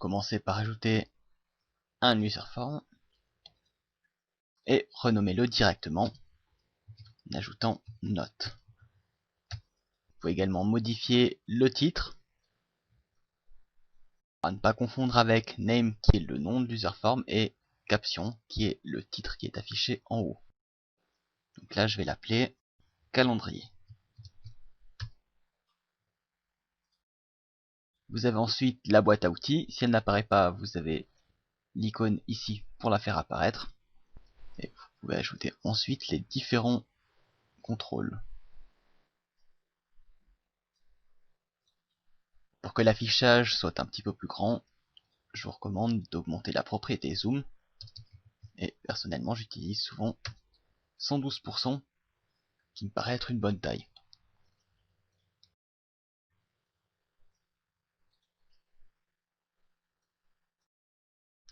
commencer par ajouter un user form et renommer-le directement en ajoutant note. Vous pouvez également modifier le titre, à ne pas confondre avec name qui est le nom de l'user form et caption qui est le titre qui est affiché en haut. Donc là je vais l'appeler calendrier. Vous avez ensuite la boîte à outils. Si elle n'apparaît pas, vous avez l'icône ici pour la faire apparaître. Et vous pouvez ajouter ensuite les différents contrôles. Pour que l'affichage soit un petit peu plus grand, je vous recommande d'augmenter la propriété zoom. Et personnellement, j'utilise souvent 112%, qui me paraît être une bonne taille.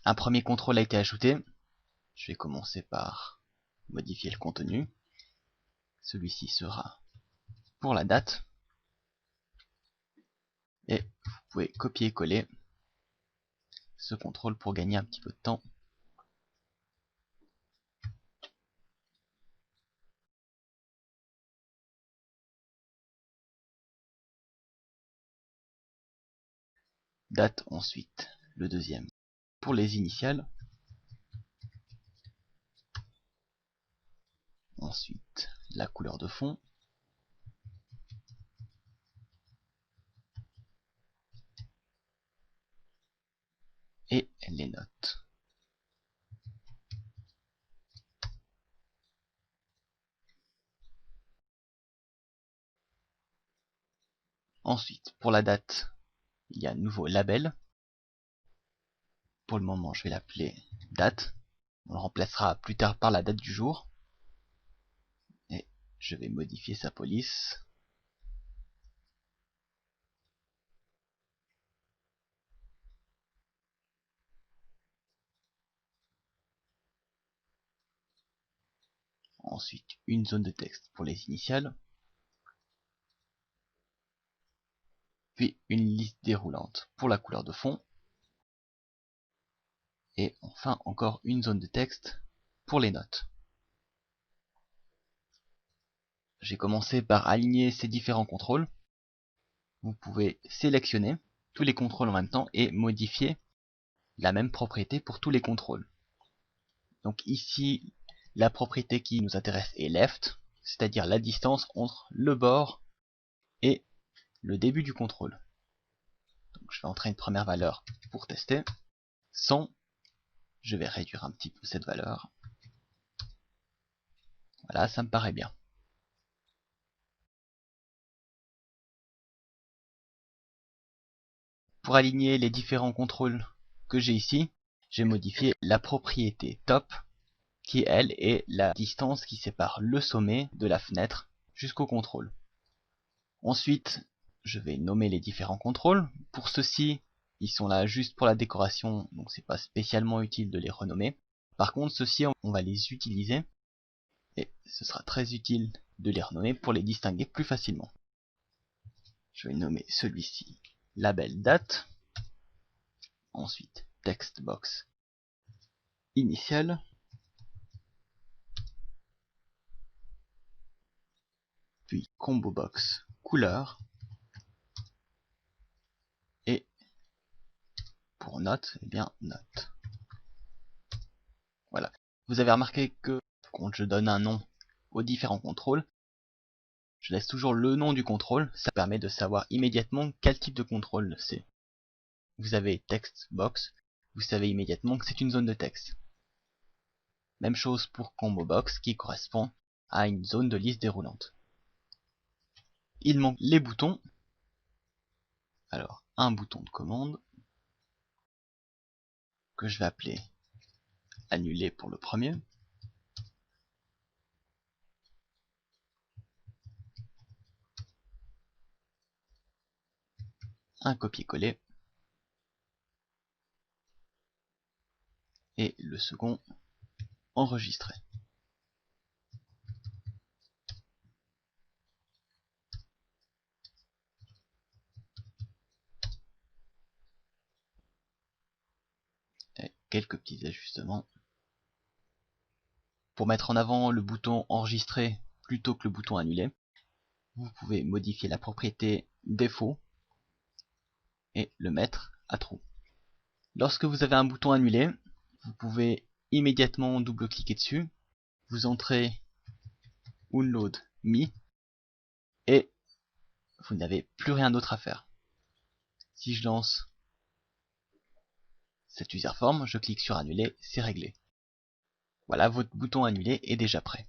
Un premier contrôle a été ajouté. Je vais commencer par modifier le contenu. Celui-ci sera pour la date. Et vous pouvez copier-coller ce contrôle pour gagner un petit peu de temps. Date ensuite, le deuxième. Pour les initiales. Ensuite, la couleur de fond. Et les notes. Ensuite, pour la date, il y a un nouveau label. Pour le moment, je vais l'appeler date. On le remplacera plus tard par la date du jour. Et je vais modifier sa police. Ensuite, une zone de texte pour les initiales. Puis une liste déroulante pour la couleur de fond. Et enfin, encore une zone de texte pour les notes. J'ai commencé par aligner ces différents contrôles. Vous pouvez sélectionner tous les contrôles en même temps et modifier la même propriété pour tous les contrôles. Donc ici, la propriété qui nous intéresse est left, c'est-à-dire la distance entre le bord et le début du contrôle. Donc je vais entrer une première valeur pour tester. 100, je vais réduire un petit peu cette valeur. Voilà, ça me paraît bien. Pour aligner les différents contrôles que j'ai ici, j'ai modifié la propriété top, qui elle est la distance qui sépare le sommet de la fenêtre jusqu'au contrôle. Ensuite, je vais nommer les différents contrôles. Pour ceux-ci, ils sont là juste pour la décoration, donc c'est pas spécialement utile de les renommer. Par contre, ceux-ci, on va les utiliser, et ce sera très utile de les renommer pour les distinguer plus facilement. Je vais nommer celui-ci label date, ensuite textbox initial, puis combo box couleur, et pour note, eh bien note. Voilà. Vous avez remarqué que quand je donne un nom aux différents contrôles, je laisse toujours le nom du contrôle, ça permet de savoir immédiatement quel type de contrôle c'est. Vous avez textbox, vous savez immédiatement que c'est une zone de texte. Même chose pour combo box qui correspond à une zone de liste déroulante. Il manque les boutons. Alors, un bouton de commande que je vais appeler annuler pour le premier. Un copier-coller. Et le second enregistrer. quelques petits ajustements. Pour mettre en avant le bouton enregistrer plutôt que le bouton annuler, vous pouvez modifier la propriété défaut et le mettre à true. Lorsque vous avez un bouton annulé, vous pouvez immédiatement double-cliquer dessus, vous entrez Unload Me et vous n'avez plus rien d'autre à faire. Si je lance cette user form, je clique sur annuler, c'est réglé. Voilà, votre bouton annulé est déjà prêt.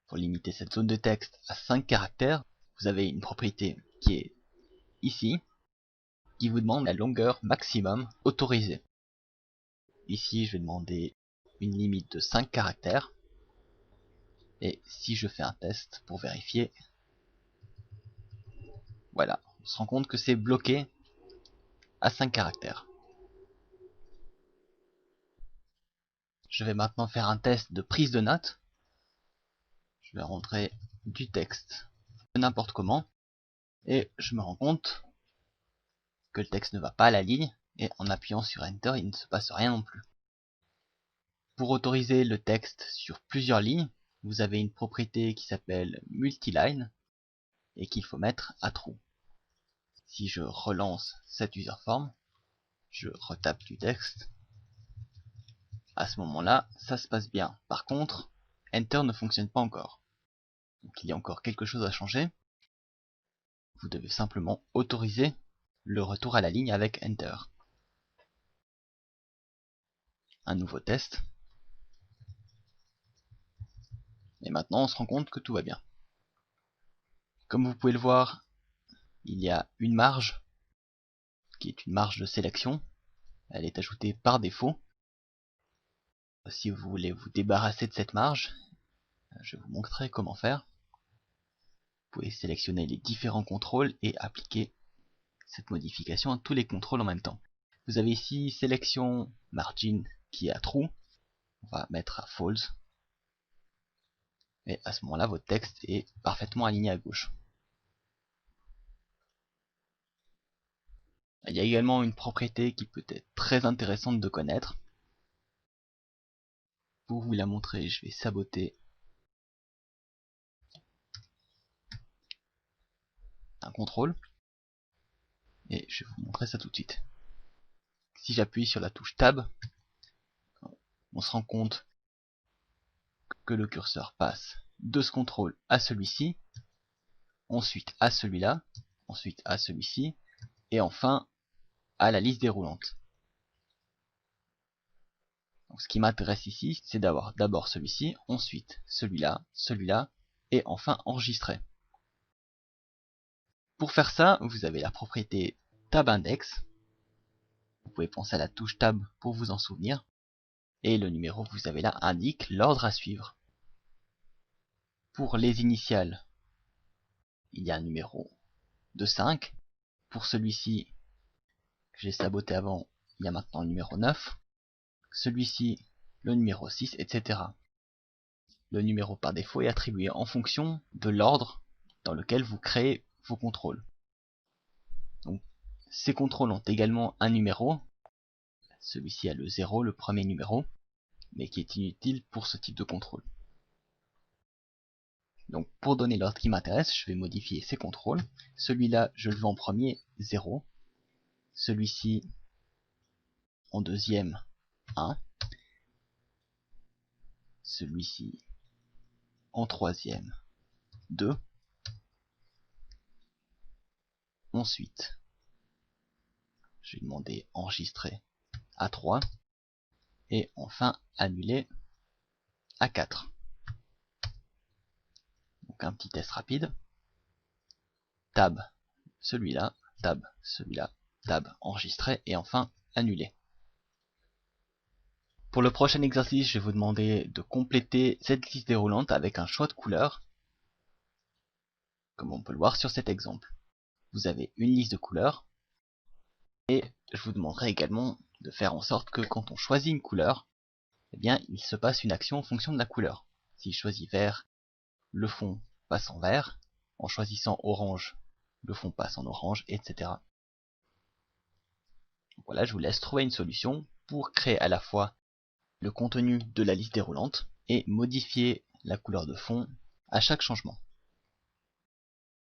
Pour limiter cette zone de texte à 5 caractères, vous avez une propriété qui est ici, qui vous demande la longueur maximum autorisée. Ici, je vais demander une limite de 5 caractères. Et si je fais un test pour vérifier, voilà, on se rend compte que c'est bloqué à 5 caractères. Je vais maintenant faire un test de prise de notes. Je vais rentrer du texte n'importe comment et je me rends compte que le texte ne va pas à la ligne et en appuyant sur Enter, il ne se passe rien non plus. Pour autoriser le texte sur plusieurs lignes, vous avez une propriété qui s'appelle multiline et qu'il faut mettre à true. Si je relance cette user form, je retape du texte. À ce moment-là, ça se passe bien. Par contre, Enter ne fonctionne pas encore. Donc il y a encore quelque chose à changer. Vous devez simplement autoriser le retour à la ligne avec Enter. Un nouveau test. Et maintenant, on se rend compte que tout va bien. Comme vous pouvez le voir, il y a une marge, qui est une marge de sélection. Elle est ajoutée par défaut. Si vous voulez vous débarrasser de cette marge, je vous montrerai comment faire. Vous pouvez sélectionner les différents contrôles et appliquer cette modification à tous les contrôles en même temps. Vous avez ici sélection margin qui est à true. On va mettre à false. Et à ce moment-là, votre texte est parfaitement aligné à gauche. Il y a également une propriété qui peut être très intéressante de connaître. Pour vous la montrer, je vais saboter un contrôle. Et je vais vous montrer ça tout de suite. Si j'appuie sur la touche Tab, on se rend compte que le curseur passe de ce contrôle à celui-ci, ensuite à celui-là, ensuite à celui-ci, et enfin à la liste déroulante. Donc, ce qui m'intéresse ici, c'est d'avoir d'abord celui-ci, ensuite celui-là, celui-là, et enfin enregistrer. Pour faire ça, vous avez la propriété TabIndex. Vous pouvez penser à la touche Tab pour vous en souvenir. Et le numéro que vous avez là indique l'ordre à suivre. Pour les initiales, il y a un numéro de 5. Pour celui-ci, que j'ai saboté avant, il y a maintenant le numéro 9. Celui-ci, le numéro 6, etc. Le numéro par défaut est attribué en fonction de l'ordre dans lequel vous créez vos contrôles. Donc, ces contrôles ont également un numéro. Celui-ci a le 0, le premier numéro, mais qui est inutile pour ce type de contrôle. Donc pour donner l'ordre qui m'intéresse, je vais modifier ces contrôles. Celui-là, je le veux en premier, 0. Celui-ci, en deuxième, 1. Celui-ci, en troisième, 2. Ensuite, je vais demander enregistrer à 3. Et enfin, annuler à 4. Donc un petit test rapide. Tab, celui-là, tab, celui-là, tab, enregistrer et enfin annuler. Pour le prochain exercice, je vais vous demander de compléter cette liste déroulante avec un choix de couleur, comme on peut le voir sur cet exemple. Vous avez une liste de couleurs, et je vous demanderai également de faire en sorte que quand on choisit une couleur, eh bien, il se passe une action en fonction de la couleur. Si je choisis vert, le fond passe en vert, en choisissant orange, le fond passe en orange, etc. Voilà, je vous laisse trouver une solution pour créer à la fois le contenu de la liste déroulante et modifier la couleur de fond à chaque changement.